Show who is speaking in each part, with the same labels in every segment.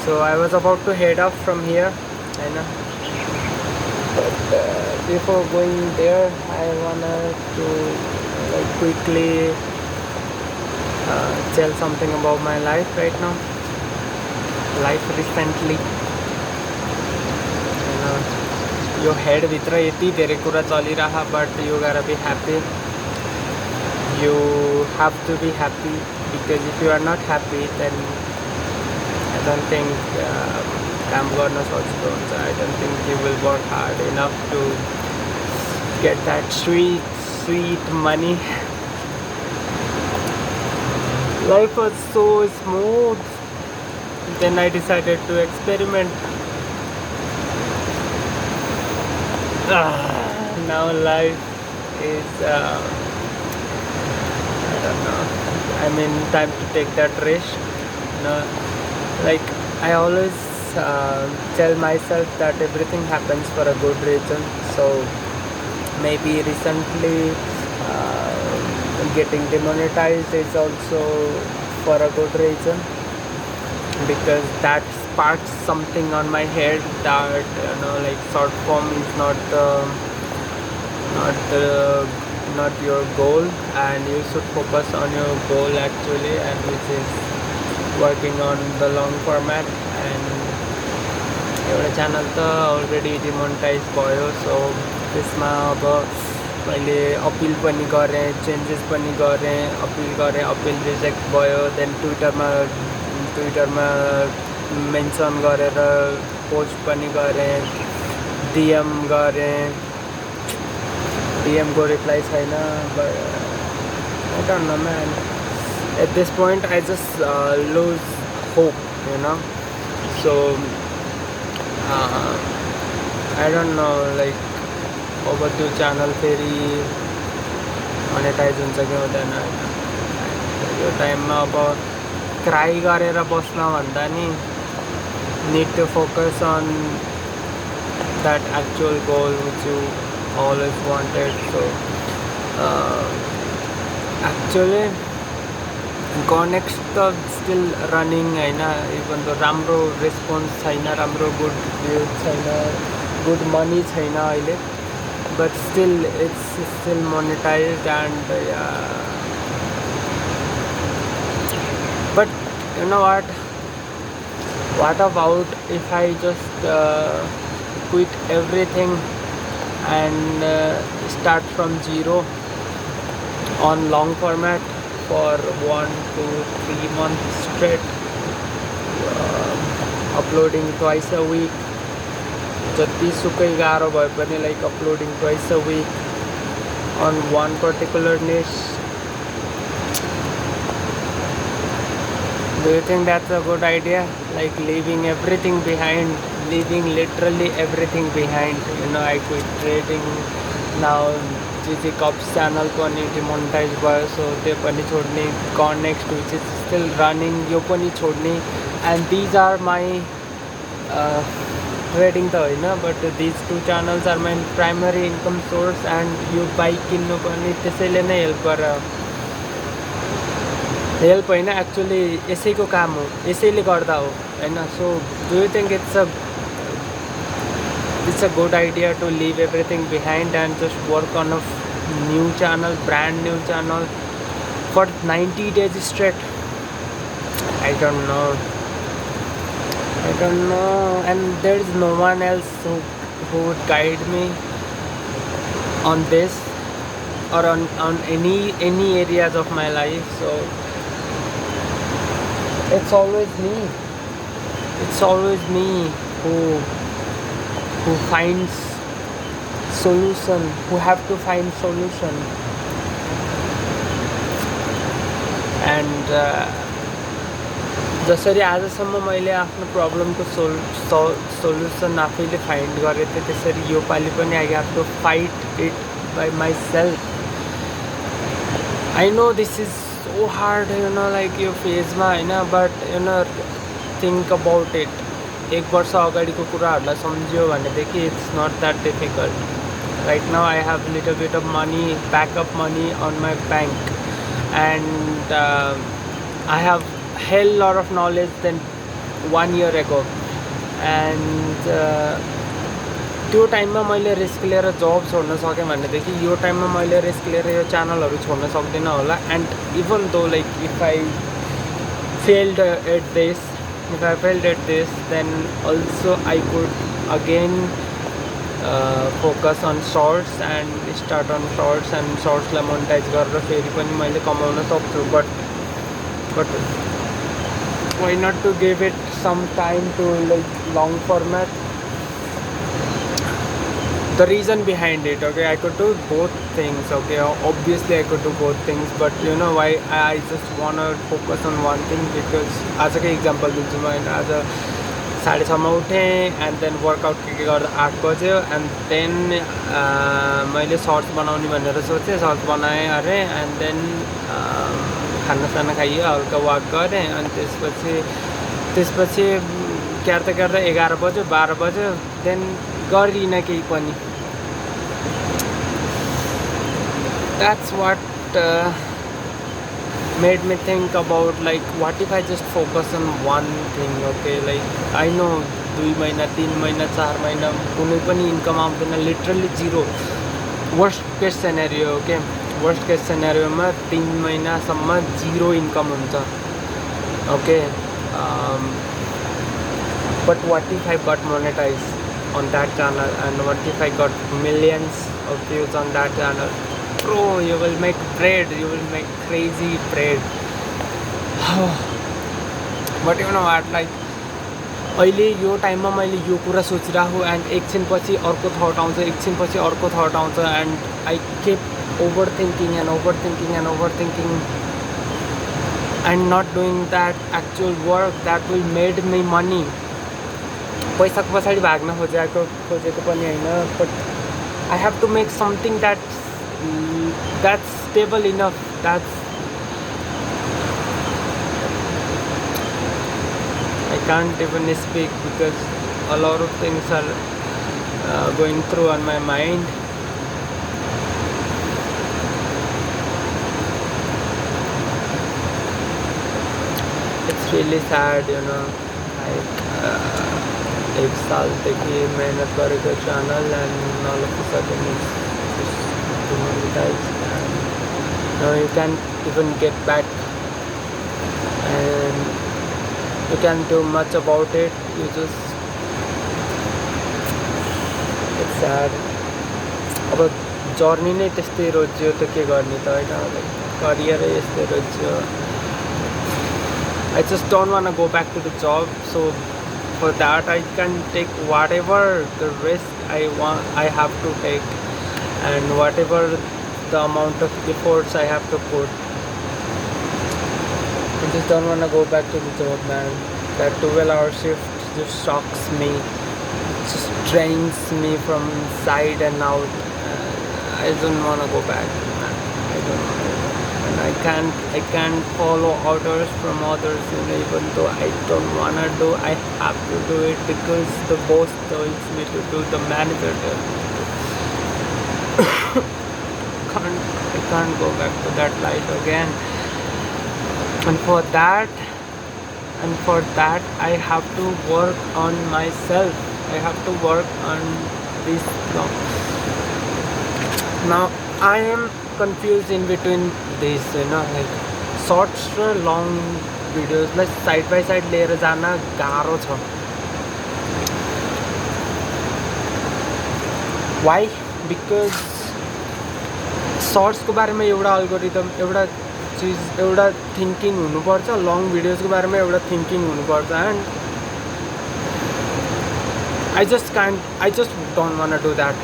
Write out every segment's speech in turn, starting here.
Speaker 1: So I was about to head off from here, I know. But before going there, I wanted to like quickly tell something about my life right now. Life recently. You know, your head भित्र यति धेरै कुरा चलिरह, but you gotta be happy. You have to be happy, because if you are not happy, then I don't think काम गर्न सजिलो हुन्छ. I don't think you will work hard enough to get that sweet money. Life was so smooth. Then I decided to experiment. Now life is I don't know. I mean, time to take that risk. You know, like I always tell myself that everything happens for a good reason. So maybe recently getting demonetized is also for a good reason, because that sparks something on my head that, you know, like short form is not your goal, and you should focus on your goal actually, and which is working on the long format. And एउटा channel त already demonetize भयो. सो त्यसमा अब मैले appeal पनि गरेँ, changes पनि गरेँ, अपिल रिजेक्ट भयो. देन ट्विटरमा मेन्सन गरेर पोस्ट पनि गरेँ, डिएम गरेँ. डिएमको रिप्लाई छैन. I don't know, man. At this point I just lose hope, you know. So I don't know, like अब त्यो च्यानल फेरि मोनेटाइज हुन्छ कि हुँदैन. यो टाइममा अब क्राई गरेर बस्न भन्दा नि need to focus on that actual goal which you always wanted. So actually Connext त still running होइन, इभन त राम्रो रेस्पोन्स छैन, राम्रो गुड भ्युज छैन, गुड मनी छैन अहिले, but still it's still monetized. And but you know what about if I just quit everything and start from zero on long format for 1 to 3 months straight, uploading twice a week. जति सुकै गाह्रो भए पनि like uploading twice a week on one particular niche. Do you think that's a good idea? Like leaving everything behind, leaving literally everything behind. You know, I quit trading. Now GG Cups channel पनि demonetize भयो, सो त्यो पनि छोड्ने. Connext which is still running, यो पनि छोड्ने. And these are my trading त होइन, but these two channels are my primary income source. And yo bike किन्नु पनि त्यसैले नै हेल्प होइन, एक्चुअली यसैको काम हो, यसैले गर्दा हो होइन. So do you think it's a good idea to leave everything behind and just work on a new channel, brand new channel for 90 days straight? I don't know. And there is no one else who would guide me on this or on any areas of my life. So it's always me who finds solution, who have to find solution. And जसरी आजसम्म मैले आफ्नो प्रब्लमको solution आफैले find गरेँ थिएँ, त्यसरी यो पालि पनि I have to fight it by myself. I know this is so hard, you know, like यो फेजमा होइन, but you know, think about it. एक वर्ष अगाडिको कुराहरूलाई सम्झियो भनेदेखि it's not that difficult. Right now I have little bit of money, backup money on my bank, and I have hell lot of knowledge than 1 year ago. And त्यो टाइममा मैले risk लिएर जब छोड्न सकेँ भनेदेखि यो टाइममा मैले रिस्क लिएर यो च्यानलहरू छोड्न सक्दिनँ होला. And even though like if I failed at this, if I failed at this, then also I could again focus on shorts and start on shorts and shorts lie monetize गरेर फेरि पनि मैले कमाउन सक्छु. but why not to give it some time to like long format. The reason behind it, okay, I could do both things, okay, obviously I could do both things, but you know why I just want to focus on one thing, because as a example दिन्छु म आज 6:30 मा उठेँ and then workout के गर्दा 8 बज्यो and then मैले shirts बनाउने भनेर सोचेँ, सर्ट्स बनाएँ अरे and then खाना खाइयो, हल्का वाक गरेँ अनि त्यसपछि क्यार्दा 11 बज्यो 12 बज्यो then गरिनँ केही पनि. That's what made me think about like what if I just focus on one thing, okay, like I know 2 महिना 3 महिना 4 महिना कुनै पनि इन्कम आउँदैन, literally zero. Worst case scenario, okay, worst case सिनेरियोमा 3 महिनासम्म जिरो इन्कम हुन्छ, okay. But what if I got monetized on that channel, and what if I got millions of views on that channel? Bro, you will make bread, you will make crazy bread. But you know what, like अहिले यो टाइममा मैले यो कुरा सोचिरहेको end एकछिनपछि अर्को thought आउँछ, एकछिनपछि अर्को thought आउँछ and I keep over thinking and not doing that actual work that will made me money. पैसाको पछाडि भाग्न खोजेको पनि होइन, but I have to make something that's stable enough. I can't even speak because a lot of things are going through on my mind. It's really sad, you know, like एक सालदेखि मेहनत गरेको channel and all of a sudden it's just demonetized. Now you can't even get back and you can't do much about it. You just, it's sad. अब journey नै त्यस्तै रोज्यो त के गर्ने त होइन, करियरै यस्तै रोज्यो. I just don't want to go back to the job, so for that I can take whatever the risk I have to take, and whatever the amount of efforts I have to put. I just don't want to go back to the job, man. That 12-hour shift just shocks me, just drains me from inside and out. I don't want to go back, man. I don't want to. And I can't follow orders from others, you know, even though I don't want to do, I have to do it because the boss tells me to do, the manager tells me to. I can't go back to that life again. And for that I have to work on myself. I have to work on this long. Now I am confused in between this, you know, like shorts raw long videos lie side by side लिएर जान गाह्रो छ. Why? Because सर्ट्सको बारेमा एउटा algorithm, एउटा चिज, एउटा thinking हुनुपर्छ. लङ भिडियोजको बारेमा एउटा थिङ्किङ हुनुपर्छ. And I just don't want to do that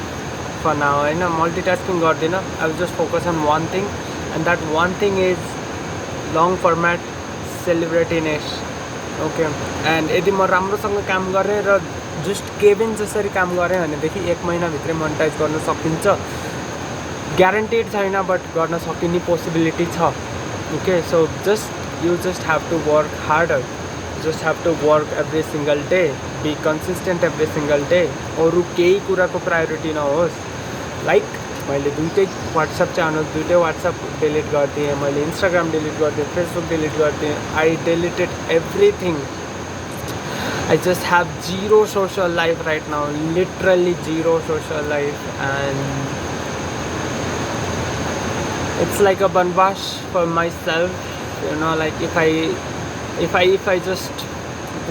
Speaker 1: for now, होइन. मल्टिटास्किङ गर्दिनँ. I will just focus on one thing, and that one thing is long format celebritiness, okay. And यदि म राम्रोसँग काम गरेँ र जस्ट केबिन जसरी काम गरेँ भनेदेखि 1 महिनाभित्रै मोनेटाइज गर्न सकिन्छ. ग्यारेन्टेड छैन, बट गर्न सकिने पोसिबिलिटी छ, okay. So you just have to work harder. You just have to work every single day. Be consistent every single day. अरू केही कुराको प्रायोरिटी नहोस्. लाइक मैले दुईटै व्हाट्सएप च्यानल, दुईटै व्हाट्सएप डिलिट गरिदिएँ, मैले इन्स्टाग्राम डिलिट गरिदिएँ, फेसबुक डिलिट गरिदिएँ. I deleted everything I just have zero social life right now, literally zero social life, and it's like a banbash for myself, you know. Like if I just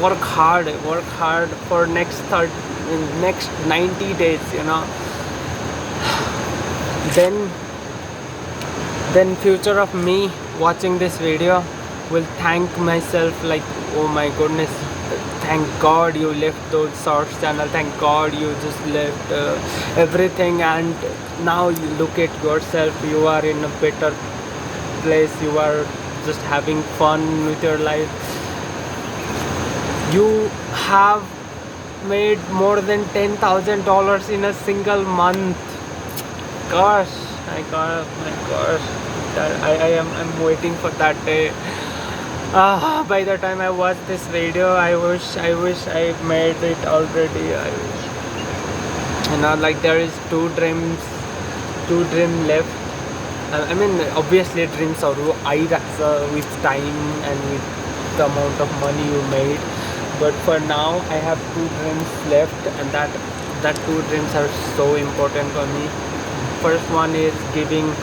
Speaker 1: work hard for next 90 days, you know, then future of me watching this video will thank myself like, oh my goodness, thank God you left those shorts channel, thank God you just left everything, and now you look at yourself, you are in a better place, you are just having fun with your life, you have made more than $10,000 in a single month. Gosh, my gosh, I'm waiting for that day. By the time I watch this video, I wish I made it already. I wish, you know, like there is two dreams left. I mean, obviously dreams are with time and with the amount of money you made. But for now, I have two dreams left, and that two dreams are so important for me. First one is giving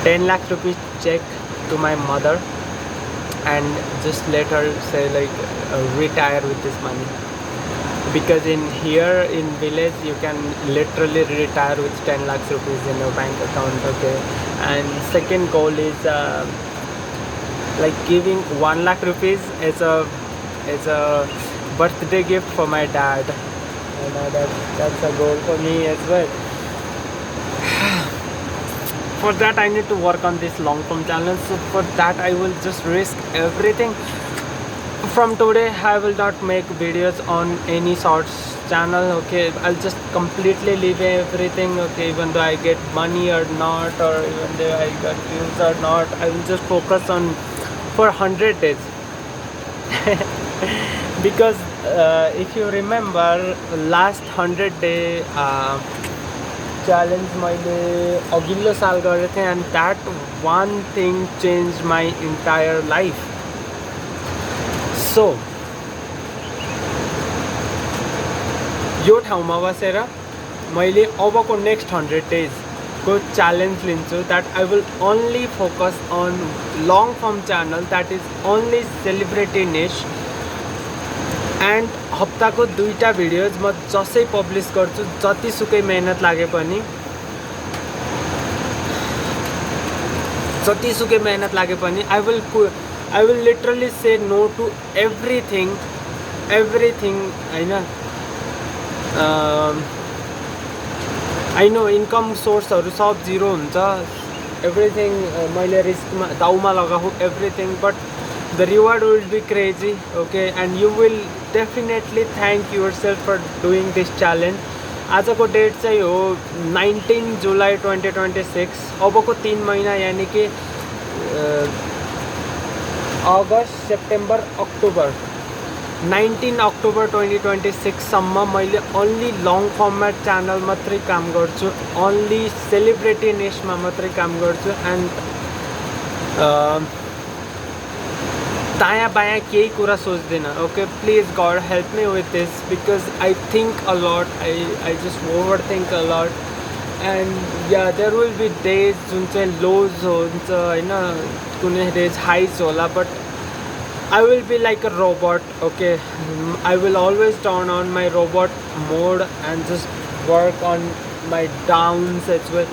Speaker 1: 10 lakh rupees check to my mother and just let her say like retire with this money, because in here in village you can literally retire with 10 lakhs rupees in your bank account. Okay, and second goal is like giving 1 lakh rupees as a birthday gift for my dad. You know, that's a goal for me as well. For that I need to work on this long form challenge, so for that I will just risk everything. From today I will not make videos on any shorts channel. Okay, I'll just completely leave everything. Okay, even though I get money or not, or even though I got views or not, I will just focus on for 100 days. Because if you remember last 100 day challenge मैले अघिल्लो साल गरेको थिएँ, and that one thing changed my entire life. So यो ठाउँमा बसेर मैले अबको next 100 days को च्यालेन्ज लिन्छु, that I will only focus on long form channel, that is only celebrity niche, and हप्ताको 2टा भिडियोज म जसै पब्लिस गर्छु, जतिसुकै मेहनत लागे पनि, I will literally say no to everything Hahn. I know income sourceहरु सब जिरो हुन्छ, everything मैले रिस्कमा दाउमा लगाऊ everything, but the reward will be crazy. Okay, and you will definitely thank yourself for doing this challenge. आजको date चाहिँ हो 19 जुलाई 2026. अबको 3 महिना यानी कि अगस्त, सेप्टेम्बर, अक्टोबर, 19 अक्टोबर 2026 सम्म मैले ओन्ली लङ फर्मेट च्यानल मात्रै काम गर्छु, ओन्ली सेलिब्रिटी निशमा मात्रै काम गर्छु, एन्ड दायाँ बायाँ केही कुरा सोच्दिनँ. Okay, please God help me with this, because I think a lot, I just overthink a lot, and yeah there will be days जुन चाहिँ लोज हुन्छ होइन, कुनै डेज हाइज होला, but I will be like a robot. Okay, I will always turn on my robot mode and just work on my downs as well.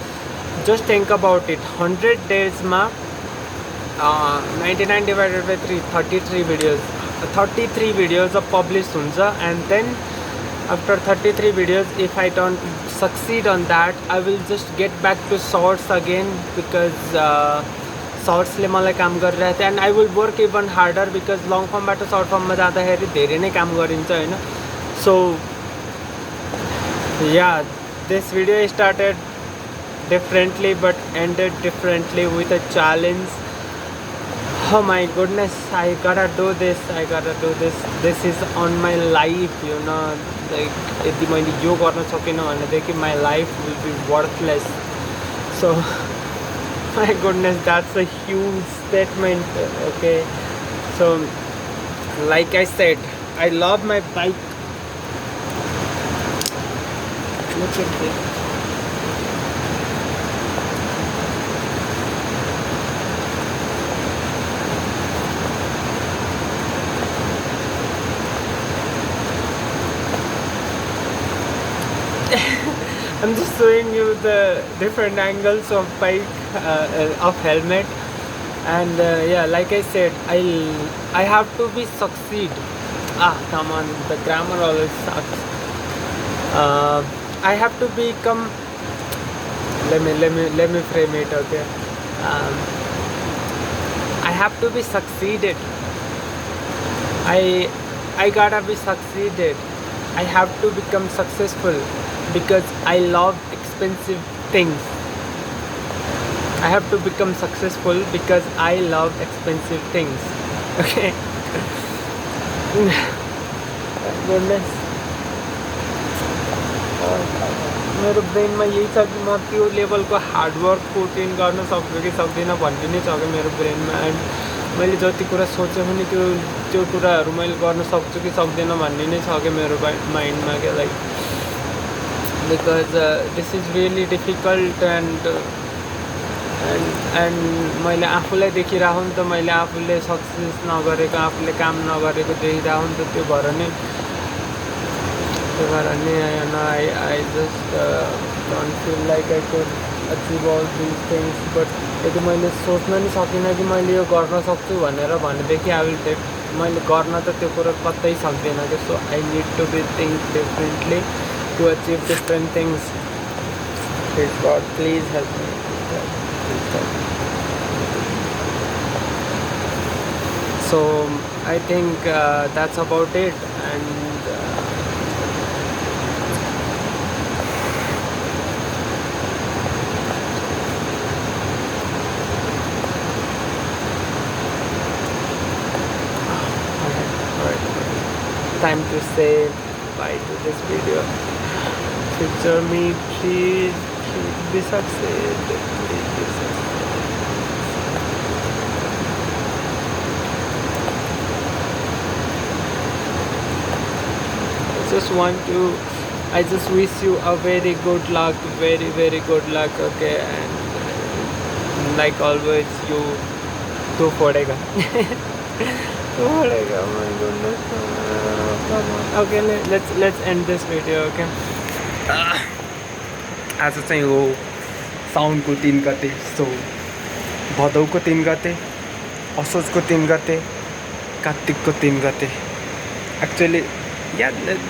Speaker 1: Just think about it, 100 days ma 99 divided by 3, 33 videos of published huncha, and then after 33 videos, if I don't succeed on that, I will just get back to shorts again, because शर्ट्सले मलाई काम गरिरहेको थियो, and I will work even harder, because long फर्मबाट short फर्ममा जाँदाखेरि धेरै नै काम गरिन्छ होइन. So yeah, this video started differently but ended differently with a challenge. Oh my goodness, I gotta do this, this is on my life, you know. Like, यदि मैले यो गर्न सकिनँ भनेदेखि my life will be worthless. So my goodness, that's a huge statement. Okay, so like I said, I love my bike. Look at this. I'm just showing you the different angles of bike, of helmet, and yeah, like I said, I have to be succeed. Come on, the grammar always sucks. I have to become. Let me frame it. Okay, um, I have to be succeeded. I gotta be succeeded. I have to become successful because I love expensive things. I have to become successful because I love expensive things. Okay. Goodness. मेरो ब्रेनमा यही छ कि म त्यो लेभलको hard work put in गर्न सक्छु कि सक्दिनँ भन्ने नै छ कि मेरो ब्रेनमा. एन्ड मैले जति कुरा सोचेँ पनि त्यो कुराहरू मैले गर्न सक्छु कि सक्दिनँ भन्ने नै छ कि मेरो माइन्डमा क्या. Like because this is really difficult end मैले आफूलाई देखिरहेको नि त, मैले आफूले सक्सेस नगरेको, आफूले काम नगरेको देखिरहेको नि त. त्यो भएर नै I just don't feel like I could achieve all these things. But यदि मैले सोच्न नि सकिनँ कि मैले यो गर्न सक्छु भनेदेखि मैले गर्न त त्यो कुरो कतै सक्दिनँ कि. So I need to be think differently to achieve different things. Please God, please help me. So I think that's about it. And time to say bye to this video. Future me, please be succeed. Please be succeed. I just wish you a very good luck, very very good luck. Okay, and like always, you do fodega. Oh my goodness. Come on. Okay, let's end this video. Okay. आज चाहिँ हो साउनको 3 गते. सो भदौको 3 गते, असोजको 3 गते, कार्तिकको 3 गते. Actually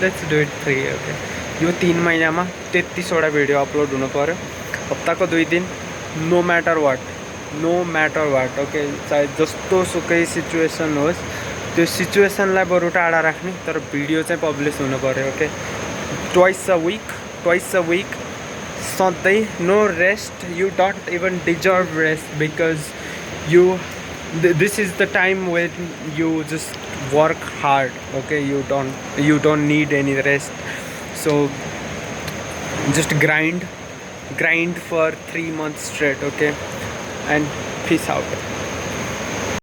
Speaker 1: let's do it 3. Okay, यो 3 महिनामा 33वटा भिडियो अपलोड हुनु पर्यो. हप्ताको 2 दिन. नो म्याटर वाट. ओके, चाहे जस्तो सुकै सिचुएसन होस्, त्यो सिचुएसनलाई बरु टाढा राख्ने, तर भिडियो चाहिँ पब्लिस हुनु पर्यो. ओके, ट्वाइस अ विक सधैँ. No rest. You don't even deserve rest because this is the time when you just work hard. Okay, you don't need any rest. So just grind for 3 months straight. Okay, and peace out.